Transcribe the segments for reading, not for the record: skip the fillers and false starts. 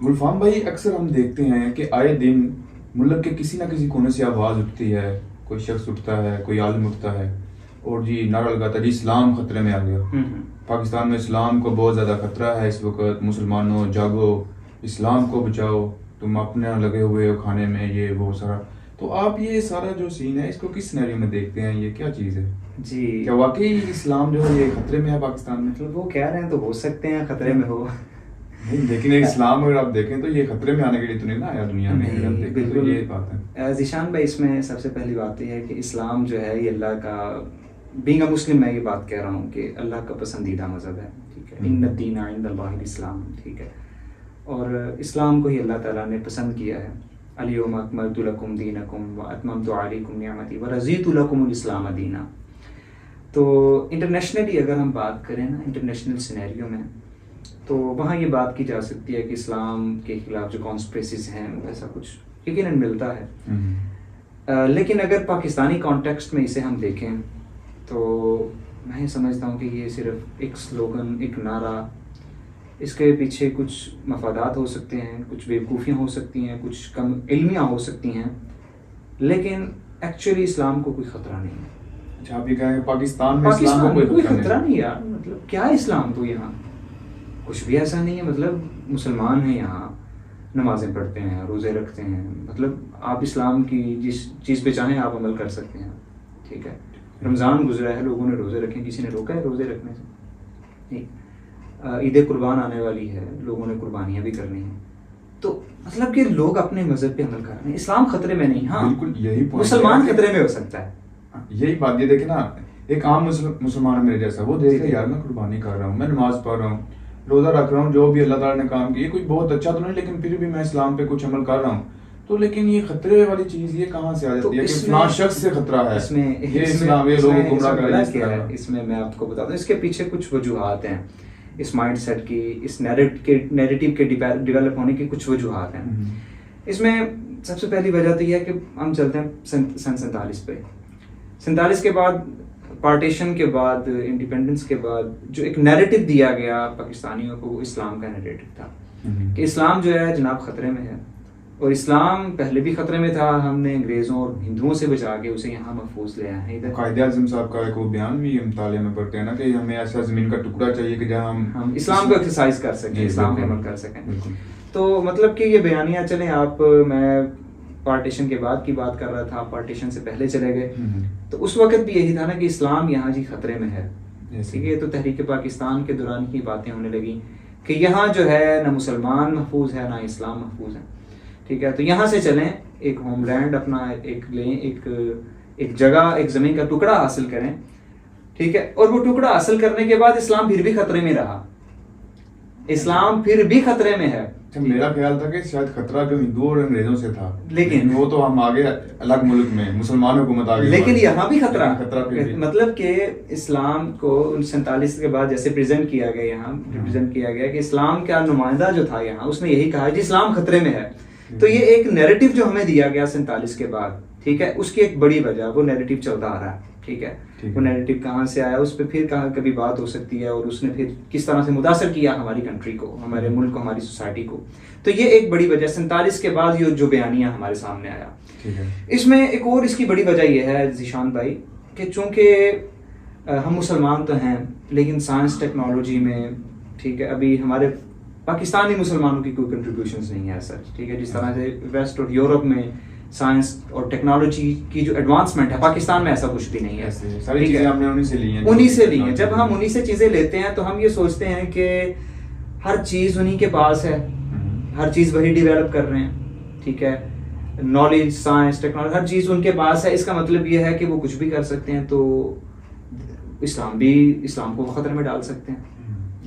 गुलफाम भाई, अक्सर हम देखते हैं कि आए दिन मुल्क के किसी ना किसी कोने से आवाज़ उठती है, कोई शख्स उठता है, कोई आलिम उठता है और जी नारा लगाता है जी इस्लाम खतरे में आ गया। पाकिस्तान में इस्लाम को बहुत ज़्यादा खतरा है इस वक्त, मुसलमानों जागो, इस्लाम को बचाओ, तुम अपने लगे हुए हो खाने में, ये वो सारा। तो आप ये सारा जो सीन है इसको किस सिनेरियो में देखते हैं, ये क्या चीज़ है? जी, क्या वाकई इस्लाम जो है ये खतरे में है पाकिस्तान में? मतलब वो कह रहे हैं तो हो सकते हैं खतरे में हो। नहीं, लेकिन एक इस्लाम अगर आप देखें तो ये खतरे में आने के लिए तो नहीं ना आया दुनिया में, अगर आप नहीं, देखें तो बिल्कुल। ये बात है। ज़ीशान भाई, इसमें सबसे पहली बात ये है कि इस्लाम जो है ये अल्लाह का, बीइंग अ मुस्लिम मैं ये बात कह रहा हूँ कि अल्लाह का पसंदीदा मज़हब है, ठीक है। इन्न दीन इंदल्लाहिल इस्लाम, ठीक है। और इस्लाम को ही अल्लाह ताला ने पसंद किया है। अल-यौम अकमलतु लकुम दीनकुम व अतममतु अलैकुम निअमती व रज़ीतु लकुमुल इस्लाम दीना। तो इंटरनेशनली अगर हम बात करें ना, इंटरनेशनल सिनेरियो में, तो वहाँ ये बात की जा सकती है कि इस्लाम के खिलाफ जो कॉन्स्पिरेसीज हैं वैसा कुछ यकीनन मिलता है। लेकिन अगर पाकिस्तानी कॉन्टेक्स्ट में इसे हम देखें तो मैं समझता हूँ कि ये सिर्फ एक स्लोगन, एक नारा, इसके पीछे कुछ मफादात हो सकते हैं, कुछ बेवकूफ़ियाँ हो सकती हैं, कुछ कम इल्मियाँ हो सकती हैं, लेकिन एक्चुअली इस्लाम को कोई ख़तरा नहीं है। अच्छा, आप ये कहें पाकिस्तान में इस्लाम को कोई खतरा नहीं यार, मतलब क्या है इस्लाम, तो यहाँ कुछ भी ऐसा नहीं है। मतलब मुसलमान हैं, यहाँ नमाजें पढ़ते हैं, रोज़े रखते हैं, मतलब आप इस्लाम की जिस चीज़ पे चाहें आप अमल कर सकते हैं, ठीक है। रमज़ान गुजरा है, लोगों ने रोज़े रखे, किसी ने रोका है रोज़े रखने से? नहीं। ईद कुर्बान आने वाली है, लोगों ने कुर्बानियाँ भी करनी हैं, तो मतलब कि लोग अपने मज़हब पे अमल कर रहे हैं, इस्लाम खतरे में नहीं। हाँ, बिल्कुल यही मुसलमान खतरे में हो सकता है। यही बात, ये देखे ना, एक आम मुसलमान मेरे जैसा, वो देखे यार मैं कुर्बानी कर रहा हूँ, मैं नमाज पढ़ रहा हूँ, रोजा रख रहा हूँ, जो भी अल्लाह ताला ने काम किया, कोई बहुत अच्छा तो नहीं, लेकिन फिर भी मैं इस्लाम पे कुछ अमल कर रहा हूँ। तो लेकिन ये खतरे वाली चीज ये कहाँ से आ जाती है कि फलां शख्स से खतरा है, ये इस्लाम, ये लोगों को गुमराह कर रहा है। इसमें मैं आपको बता दूं, इसके पीछे कुछ वजूहात हैं, इस माइंडसेट की, इस नैरेटिव के डेवलप होने की कुछ वजूहात हैं। इसमें सबसे पहली वजह तो यह है कि हम चलते हैं सन 47 पे। 47 के बाद, पार्टीशन के बाद, इंडिपेंडेंस के बाद जो एक नैरेटिव दिया गया पाकिस्तानियों को, वो इस्लाम का नैरेटिव था कि इस्लाम जो है जनाब खतरे में है, और इस्लाम पहले भी खतरे में था, हमने अंग्रेजों और हिंदुओं से बचा के उसे यहाँ महफूज ले आए हैं इधर। कायदे आज़म साहब का एक वो बयान भी हम ताले में पढ़ते हैं ना कि हमें ऐसा जमीन का टुकड़ा चाहिए कि जहाँ हम इस्लाम को एक्सरसाइज कर सकें, इस्लाम पे अमल कर सकें। तो मतलब कि ये बयानियाँ चलें, आप, मैं पार्टीशन के बाद की बात कर रहा था, पार्टीशन से पहले चले गए, तो उस वक्त भी यही था ना कि इस्लाम यहाँ जी खतरे में है, ठीक है। तो तहरीक पाकिस्तान के दौरान ही बातें होने लगी कि यहाँ जो है ना मुसलमान महफूज है ना इस्लाम महफूज है, ठीक है। तो यहाँ से चलें, एक होमलैंड अपना एक लें, एक जगह, एक ज़मीन का टुकड़ा हासिल करें, ठीक है। और वो टुकड़ा हासिल करने के बाद इस्लाम फिर भी खतरे में रहा, इस्लाम फिर भी खतरे में है। मेरा ख्याल था कि शायद खतरा जो हिंदुओं और अंग्रेजों से था, लेकिन वो तो हम आगे अलग मुल्क में मुसलमान हुकूमत आ गई, लेकिन यहाँ भी खतरा भी। मतलब कि इस्लाम को 47 के बाद जैसे प्रेजेंट किया गया, यहाँ रिप्रेजेंट किया गया कि इस्लाम का नुमाइंदा जो था यहाँ, उसने यही कहा कि इस्लाम खतरे में है। तो ये एक नैरेटिव जो हमें दिया गया 47 के बाद, ठीक है, उसकी एक बड़ी वजह, वो नैरेटिव चलता आ रहा है, ठीक है। वो नैरेटिव कहाँ से आया, उस पर फिर कहाँ कभी बात हो सकती है, और उसने फिर किस तरह से मुतासर किया हमारी कंट्री को, हमारे मुल्क को, हमारी सोसाइटी को। तो ये एक बड़ी वजह 47 के बाद ये जो बयानिया हमारे सामने आया, ठीक है। इसमें एक और इसकी बड़ी वजह यह है ज़ीशान भाई कि चूँकि हम मुसलमान तो हैं, लेकिन साइंस टेक्नोलॉजी में, ठीक है, अभी हमारे पाकिस्तानी मुसलमानों की कोई कंट्रीब्यूशंस नहीं है सच, ठीक है। जिस तरह से वेस्ट और यूरोप में साइंस और टेक्नोलॉजी की जो एडवांसमेंट है, पाकिस्तान में ऐसा कुछ भी नहीं है। सारी चीजें हमने उन्हीं से ली हैं, उन्हीं से ली हैं। जब हम उन्हीं से चीजें लेते हैं तो हम ये सोचते हैं कि हर चीज उन्हीं के पास है, हर चीज वही डेवलप कर रहे हैं, ठीक है। नॉलेज, साइंस, टेक्नोलॉजी, हर चीज उनके पास है। इसका मतलब ये है कि वो कुछ भी कर सकते हैं, तो इस्लाम को खतरे में डाल सकते हैं,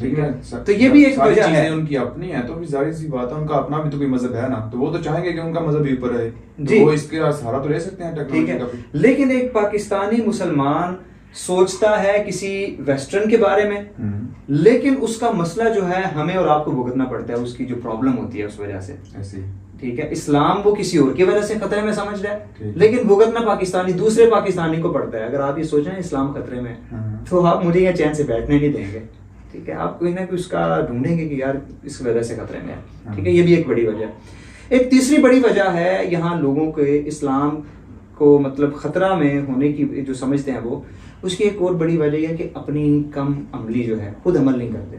ठीक है। तो ये भी एक वजह है, उनकी अपनी है, तो भी जाहिर सी बात है, उनका अपना भी तो कोई मजहब है ना, तो वो तो चाहेंगे कि उनका मजहब भी ऊपर है, तो वो इसके सहारा तो ले सकते हैं टेक्नोलॉजी का भी। लेकिन एक पाकिस्तानी मुसलमान सोचता है किसी वेस्टर्न के बारे में, लेकिन उसका मसला जो है हमें और आपको भुगतना पड़ता है, उसकी जो प्रॉब्लम होती है उस वजह से, ऐसे, ठीक है। इस्लाम वो किसी और की वजह से खतरे में समझ रहा है, लेकिन भुगतना पाकिस्तानी दूसरे पाकिस्तानी को पड़ता है। अगर आप ये सोच रहे हैं इस्लाम खतरे में, तो आप मुझे यहाँ चैन से बैठने नहीं देंगे, ठीक है, आप कोई ना कोई उसका ढूंढेंगे कि यार इस वजह से खतरे में है, ठीक है, ये भी एक बड़ी वजह है। एक तीसरी बड़ी वजह है यहाँ लोगों के इस्लाम को मतलब खतरा में होने की जो समझते हैं वो, उसकी एक और बड़ी वजह है कि अपनी कम अमली जो है, खुद अमल नहीं करते,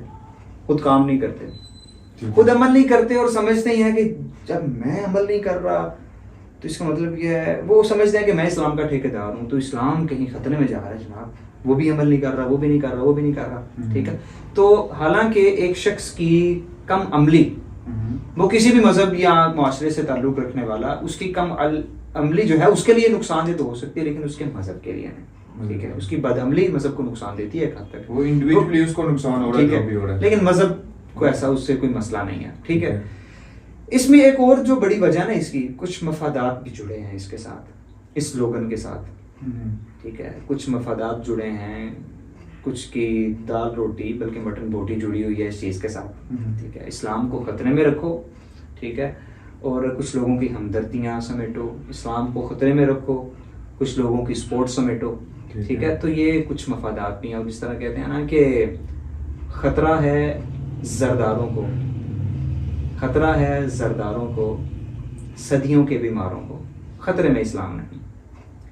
खुद काम नहीं करते, खुद अमल नहीं करते और समझते ही हैं कि जब मैं अमल नहीं कर रहा तो इसका मतलब ये है, वो समझते हैं कि मैं इस्लाम का ठेकेदार हूँ तो इस्लाम कहीं खतरे में जा रहा है जनाब, वो भी अमल नहीं कर रहा, वो भी नहीं कर रहा, वो भी नहीं कर रहा, ठीक है। तो हालांकि एक शख्स की कम अमली, वो किसी भी मजहब या मुआशरे से ताल्लुक रखने वाला, उसकी कम अमली जो है उसके लिए नुकसानदेह तो हो सकती है, लेकिन उसके मजहब के लिए नहीं, ठीक है। उसकी बदअमली मजहब को नुकसान देती है एक हद तक, वो इंडिविजुअली उसको नुकसान हो रहा है, जो भी हो रहा है, लेकिन मजहब को ऐसा उससे कोई मसला नहीं है, ठीक है। इसमें एक और जो बड़ी वजह ना इसकी, कुछ मफादात भी जुड़े हैं इसके साथ, इस स्लोगन के साथ, ठीक है। कुछ मफादात जुड़े हैं, कुछ की दाल रोटी बल्कि मटन बोटी जुड़ी हुई है इस चीज़ के साथ, ठीक है। इस्लाम को खतरे में रखो, ठीक है, और कुछ लोगों की हमदर्दियाँ समेटो, इस्लाम को खतरे में रखो, कुछ लोगों की सपोर्ट समेटो, ठीक है। तो ये कुछ मफादात भी हैं, और जिस तरह कहते हैं ना कि खतरा है जरदारों को, खतरा है जरदारों को, सदियों के बीमारों को, खतरे में इस्लाम नहीं।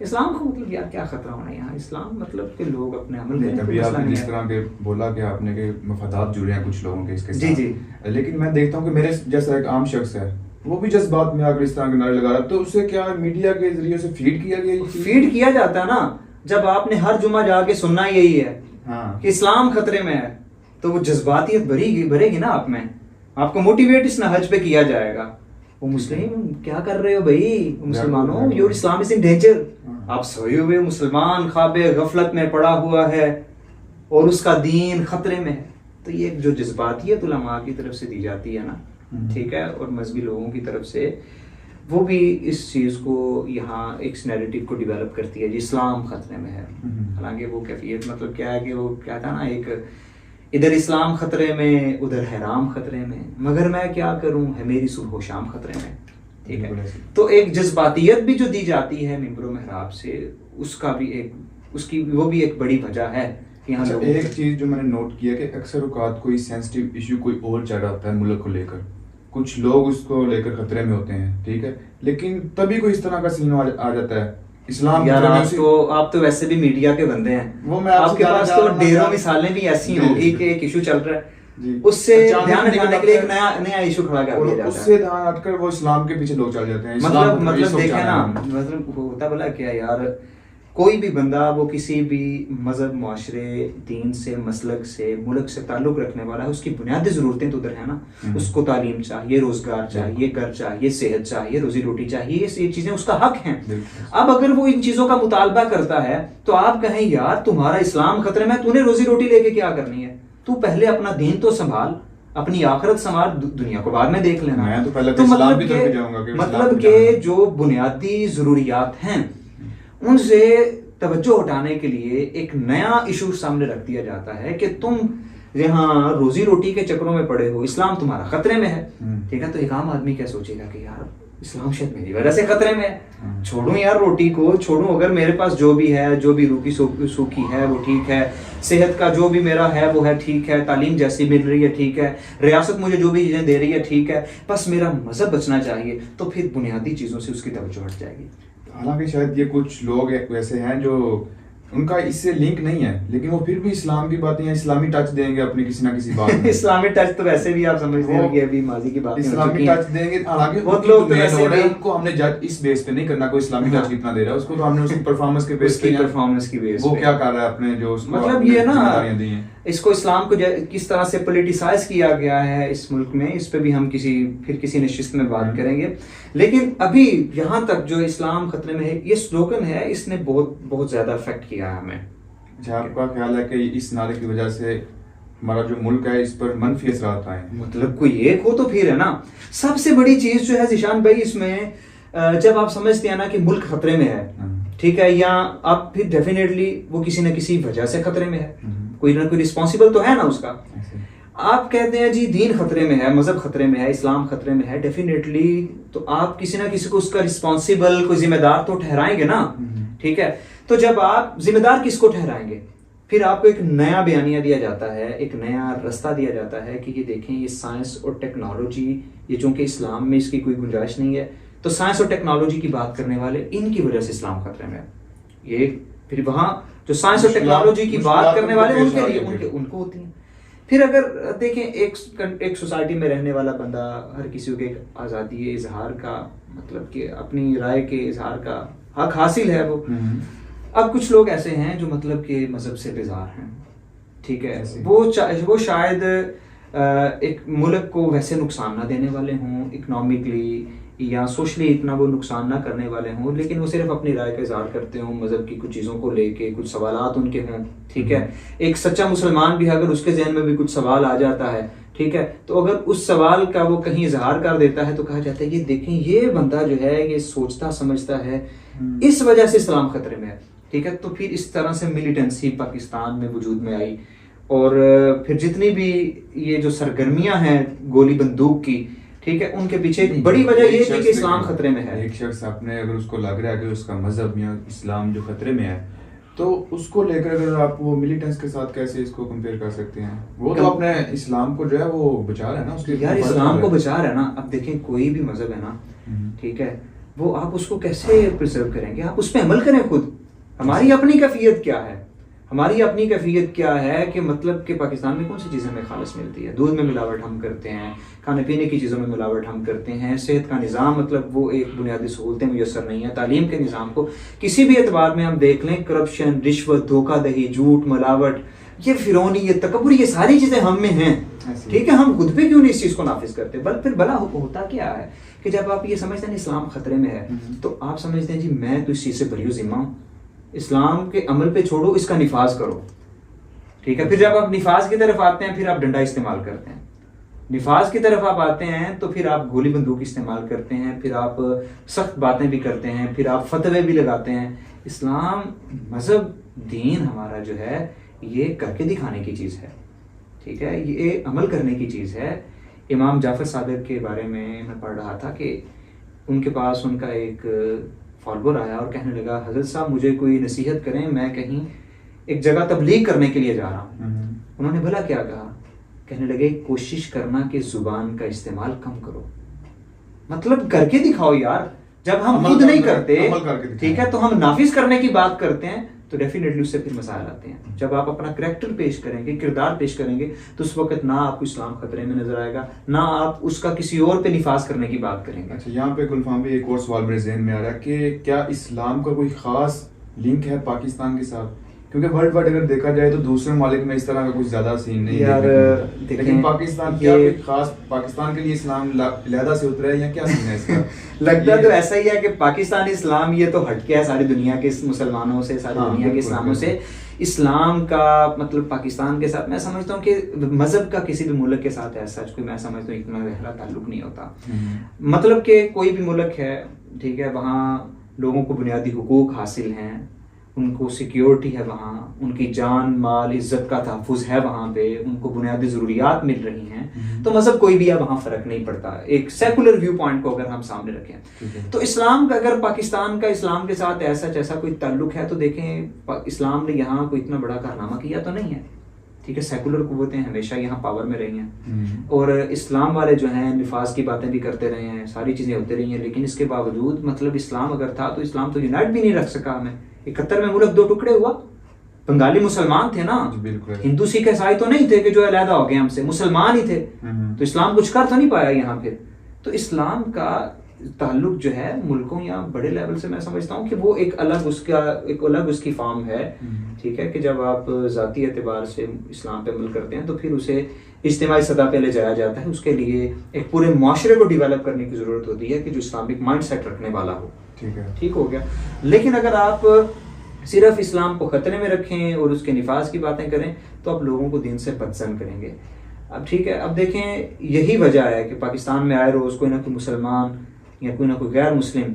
इस्लाम को मतलब यार क्या खतरा होना है यहाँ, इस्लाम मतलब कि लोग अपने अमल में, अभी आपने जिस तरह के बोला कि आपने के मफादात जुड़े हैं कुछ लोगों के इसके साथ, जी जी, लेकिन मैं देखता हूँ कि मेरे जैसा एक आम शख्स है, वो भी जज्बात में आकर इस तरह के नारे लगा रहा है, तो उसे क्या मीडिया के जरिए से फीड किया गया, फीड किया जाता है ना। जब आपने हर जुमा जाके सुनना यही है कि इस्लाम खतरे में है, तो वो जज्बातियत भरेगी ना आप में, आपको मोटिवेट इस हज पे किया जाएगा। वो मुस्लिम क्या कर रहे हो भाई, मुसलमानों, your Islam is in danger, आप सोए हुए मुसलमान ख्वाबे गफलत में पड़ा हुआ है और उसका दीन खतरे में है। तो ये जो जज्बातियत उलमा की तरफ से दी जाती है ना, ठीक है, और मजहबी लोगों की तरफ से, वो भी इस चीज़ को यहाँ एक नैरेटिव को डेवलप करती है जी इस्लाम खतरे में है। हालांकि वो कैफियत मतलब क्या है कि वो क्या था ना, एक इधर इस्लाम खतरे में, उधर हराम खतरे में, मगर मैं क्या करूं, है मेरी सुबह शाम खतरे में, ठीक है। तो एक जज्बातियत भी जो दी जाती है मिंबरों महराब से, उसका भी एक, उसकी वो भी एक बड़ी वजह है। अच्छा, एक चीज जो मैंने नोट किया कि अक्सर औकात कोई सेंसिटिव इशू कोई और चल रहा होता है मुल्क को लेकर, कुछ लोग उसको लेकर खतरे में होते हैं, ठीक है, लेकिन तभी कोई इस तरह का सीन आ जाता है इस्लाम। यार आप तो वैसे भी मीडिया के बंदे हैं, वो मैं आपके पास तो ढेरों मिसालें भी ऐसी होंगी कि एक इशू चल रहा है, उससे ध्यान हटाने के लिए एक नया इशू खड़ा कर दिया जाता है, उससे ध्यान हटकर वो इस्लाम के पीछे लोग चल जाते हैं। मतलब देखे ना, मतलब होता भला क्या यार, कोई भी बंदा वो किसी भी मजहब, मुआशरे, दीन से, मसलक से, मुल्क से ताल्लुक रखने वाला है, उसकी बुनियादी ज़रूरतें तो उधर है ना, उसको तालीम चाहिए, रोजगार चाहिए, घर चाहिए, सेहत चाहिए, रोजी रोटी चाहिए, ये चीज़ें उसका हक हैं। अब अगर वो इन चीज़ों का मुतालबा करता है तो आप कहें यार तुम्हारा इस्लाम खतरे में, तूने रोजी रोटी लेके क्या करनी है, तू पहले अपना दीन तो संभाल, अपनी आखिरत संभाल, दुनिया को बाद में देख लेना। मैं तो पहले मतलब के जो बुनियादी ज़रूरियात हैं उनसे तवज्जो हटाने के लिए एक नया इशू सामने रख दिया जाता है कि तुम यहाँ रोजी रोटी के चक्रों में पड़े हो, इस्लाम तुम्हारा खतरे में है, ठीक है। तो एक आम आदमी क्या सोचेगा कि यार इस्लाम शायद मेरी वजह से खतरे में है, छोड़ूं यार रोटी को, छोड़ूं, अगर मेरे पास जो भी है, जो भी रूखी सूखी है वो ठीक है, सेहत का जो भी मेरा है वो है ठीक है, तालीम जैसी मिल रही है ठीक है, रियासत मुझे जो भी चीज़ें दे रही है ठीक है, बस मेरा मजहब बचना चाहिए, तो फिर बुनियादी चीज़ों से उसकी तवज्जो हट जाएगी। हालांकि शायद ये कुछ लोग वैसे हैं जो उनका इससे लिंक नहीं है, लेकिन वो फिर भी इस्लाम की बातें या इस्लामी टच देंगे अपनी किसी ना किसी बात में। इस्लामी टच तो वैसे भी आप समझते हैं कि अभी माजी की बात इस्लामी टच देंगे, हालांकि बहुत लोग तो ऐसे भी, उनको हमने जज इस बेस पे नहीं करना कोई इस्लामी टच कितना दे रहा है, उसको तो हमने उसकी परफॉर्मेंस के बेस पे, परफॉर्मेंस की बेस वो क्या कर रहा है अपने जो मतलब ये ना, इसको इस्लाम को किस तरह से पॉलिटिसाइज किया गया है इस मुल्क में, इस पे भी हम किसी नशिस्त में बात करेंगे। लेकिन अभी यहाँ तक जो इस्लाम खतरे में है, ये स्लोगन है, इसने बहुत ज्यादा इफेक्ट किया है हमें। अच्छा, आपका ख्याल है कि इस नारे की वजह से हमारा जो मुल्क है इस पर मनफी असरात आए? मतलब कोई एक हो तो फिर है ना। सबसे बड़ी चीज जो है जिशान भाई इसमें, जब आप समझते हैं ना कि मुल्क खतरे में है, ठीक है, या आप फिर डेफिनेटली वो किसी न किसी वजह से खतरे में है, कोई ना कोई रिस्पॉन्सिबल तो है ना उसका। आप कहते हैं जी दीन खतरे में है, मजहब खतरे में है, इस्लाम खतरे में है, डेफिनेटली तो आप किसी ना किसी को उसका रिस्पॉन्सिबल, कोई जिम्मेदार तो ठहराएंगे ना, ठीक है। तो जब आप जिम्मेदार किसको ठहराएंगे, फिर आपको एक नया बयानिया दिया जाता है, एक नया रास्ता दिया जाता है कि ये देखें ये साइंस और टेक्नोलॉजी, ये चूँकि इस्लाम में इसकी कोई गुंजाइश नहीं है, तो साइंस और टेक्नोलॉजी की बात करने वाले इनकी वजह से इस्लाम खतरे में है। ये फिर वहाँ जो साइंस और टेक्नोलॉजी की बात करने वाले उनके लिए उनको होती हैं। फिर अगर देखें एक सोसाइटी में रहने वाला बंदा, हर किसी को एक आज़ादी इजहार का, मतलब कि अपनी राय के इजहार का हक हासिल है वो। अब कुछ लोग ऐसे हैं जो मतलब कि मजहब से बेजार हैं, ठीक है, वो शायद एक मुल्क को वैसे नुकसान ना देने वाले हों, इकोनॉमिकली या सोशली इतना वो नुकसान ना करने वाले हों, लेकिन वो सिर्फ अपनी राय का इजहार करते हों, मजहब की कुछ चीज़ों को लेके कुछ सवालात उनके हों, ठीक है। एक सच्चा मुसलमान भी अगर उसके जहन में भी कुछ सवाल आ जाता है, ठीक है, तो अगर उस सवाल का वो कहीं इजहार कर देता है तो कहा जाता है ये देखें ये बंदा जो है ये सोचता समझता है, इस वजह से इस्लाम खतरे में है, ठीक है। तो फिर इस तरह से मिलिटेंसी पाकिस्तान में वजूद में आई, और फिर जितनी भी ये जो सरगर्मियां हैं गोली बंदूक की, ठीक है, उनके पीछे एक बड़ी वजह ये थी कि इस्लाम खतरे में है। एक शख्स अपने अगर उसको लग रहा है कि उसका मजहब या इस्लाम जो खतरे में है, तो उसको लेकर अगर आप वो मिलिटेंस के साथ कैसे इसको कंपेयर कर सकते हैं? वो तो अपने इस्लाम को जो है वो बचा रहा है ना, उसके यार इस्लाम को बचा रहा है ना। अब देखें कोई भी मजहब है ना, ठीक है, वो आप उसको कैसे प्रिजर्व करेंगे? आप उस पर अमल करें खुद। हमारी अपनी कैफियत क्या है? हमारी अपनी कैफियत क्या है कि मतलब कि पाकिस्तान में कौन सी चीज़ें हमें खालस मिलती है? दूध में मिलावट हम करते हैं, खाने पीने की चीज़ों में मिलावट हम करते हैं, सेहत का निज़ाम मतलब वो एक बुनियादी सहूलतें मुयसर नहीं है, तालीम के निज़ाम को किसी भी एतबार में हम देख लें, करप्शन, रिश्वत, धोखाधड़ी, झूठ, मिलावट, ये फिरौनी, ये तकब्बुर, ये सारी चीज़ें हम में हैं, ठीक है। हम खुद पे क्यों नहीं इस चीज़ को नाफिज करते? फिर भला होता क्या है कि जब आप ये समझते हैं इस्लाम खतरे में है, तो आप समझते हैं जी मैं तो इस चीज़ से बरी जिम्मा हूँ, इस्लाम के अमल पे छोड़ो, इसका निफाज करो, ठीक है। फिर जब आप निफाज की तरफ आते हैं फिर आप डंडा इस्तेमाल करते हैं, निफाज की तरफ आप आते हैं तो फिर आप गोली बंदूक इस्तेमाल करते हैं, फिर आप सख्त बातें भी करते हैं, फिर आप फतवे भी लगाते हैं। इस्लाम मजहब दीन हमारा जो है ये करके दिखाने की चीज़ है, ठीक है, ये अमल करने की चीज़ है। इमाम जाफर सादिक के बारे में मैं पढ़ रहा था कि उनके पास उनका एक फॉलोअर आया और कहने लगा हजरत साहब मुझे कोई नसीहत करें, मैं कहीं एक जगह तबलीग करने के लिए जा रहा हूँ। उन्होंने भला क्या कहा? कहने लगे कोशिश करना कि जुबान का इस्तेमाल कम करो। मतलब करके दिखाओ यार। जब हम खुद नहीं करते, ठीक है, तो हम नाफिज करने की बात करते हैं तो डेफिनेटली उससे फिर मसाइल आते हैं। जब आप अपना करैक्टर पेश करेंगे, किरदार पेश करेंगे, तो उस वक्त ना आपको इस्लाम खतरे में नजर आएगा, ना आप उसका किसी और पे निफाज करने की बात करेंगे। अच्छा, यहाँ पे गुलफाम भी एक और सवाल मेरे जहन में आ रहा है कि क्या इस्लाम का कोई खास लिंक है पाकिस्तान के साथ? क्योंकि वर्ल्ड वाइड अगर देखा जाए तो दूसरे मालिक में इस तरह का कुछ ज्यादा सीन नहीं है, लेकिन पाकिस्तान क्या कोई खास पाकिस्तान के लिए इस्लाम लहदा से उतरा है या क्या सीन है इसका? लगता तो ऐसा ही है कि पाकिस्तान इस्लाम ये तो हटके है सारी दुनिया के मुसलमानों से, सारी दुनिया के इस्लामों से। इस्लाम का मतलब पाकिस्तान के साथ मैं समझता हूँ कि मजहब का किसी भी मुल्क के साथ ऐसा कोई मैं समझता हूँ इतना गहरा ताल्लुक नहीं होता। मतलब कि कोई भी मुल्क है, ठीक है, वहाँ लोगों को बुनियादी हुकूक हासिल हैं, उनको सिक्योरिटी है, वहाँ उनकी जान माल इज्जत का तहफ़्फ़ुज़ है, वहाँ पे उनको बुनियादी ज़रूरियात मिल रही हैं, तो मज़हब कोई भी है वहाँ फ़र्क नहीं पड़ता। एक सेकुलर व्यू पॉइंट को अगर हम सामने रखें तो इस्लाम का अगर पाकिस्तान का इस्लाम के साथ ऐसा जैसा कोई ताल्लुक है तो देखें इस्लाम ने यहाँ कोई इतना बड़ा कारनामा किया तो नहीं है, ठीक है। सेकुलर कुव्वतें हमेशा यहाँ पावर में रही हैं और इस्लाम वाले जो हैं निफाज की बातें भी करते रहे हैं, सारी चीज़ें होती रही हैं, लेकिन इसके बावजूद मतलब इस्लाम अगर था तो इस्लाम तो यूनाइट भी नहीं रख सका हमें। 71 में मुल्क 2 टुकड़े हुआ। बंगाली मुसलमान थे ना, हिंदू सिख ईसाई तो नहीं थे कि जो अलहदा हो गए हमसे, मुसलमान ही थे, तो इस्लाम कुछ कर तो नहीं पाया यहाँ फिर। तो इस्लाम का ताल्लुक जो है मुल्कों या बड़े लेवल से मैं समझता हूँ कि वो एक अलग उसकी फॉर्म है, ठीक है, कि जब आप ज़ाती एतबार से इस्लाम पे अमल करते हैं तो फिर उसे इज्तिमाई सतह पे ले जाया जाता है। उसके लिए एक पूरे माशरे को डिवेलप करने की ज़रूरत होती है कि जो इस्लामिक माइंड सेट रखने वाला हो, ठीक है, ठीक हो गया। लेकिन अगर आप सिर्फ इस्लाम को खतरे में रखें और उसके निफाज की बातें करें तो आप लोगों को दीन से बदजन करेंगे। अब ठीक है, अब देखें यही वजह है कि पाकिस्तान में आए रोज़ कोई ना कोई मुसलमान या कोई ना कोई गैर मुस्लिम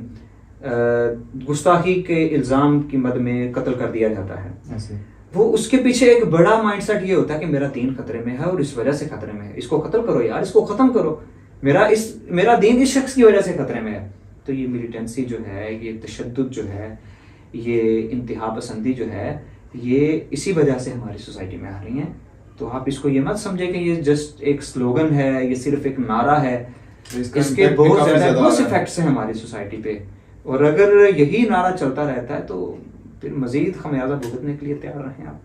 गुस्ताखी के इल्ज़ाम की मद में कत्ल कर दिया जाता है। ऐसे वो उसके पीछे एक बड़ा माइंडसेट ये होता है कि मेरा दीन खतरे में है और इस वजह से खतरे में है, इसको कत्ल करो यार, इसको ख़त्म करो, मेरा दीन इस शख्स की वजह से खतरे में है। तो ये मिलिटेंसी जो है, ये तशद्दुद जो है, ये इंतहा पसंदी जो है, ये इसी वजह से हमारी सोसाइटी में आ रही हैं। तो आप इसको ये मत समझे कि ये जस्ट एक स्लोगन है, ये सिर्फ एक नारा है, इसके बहुत ज़्यादा इफेक्ट्स हैं हमारी सोसाइटी पे। और अगर यही नारा चलता रहता है तो फिर मज़ीद खमियाजा भुगतने के लिए तैयार रहें आप।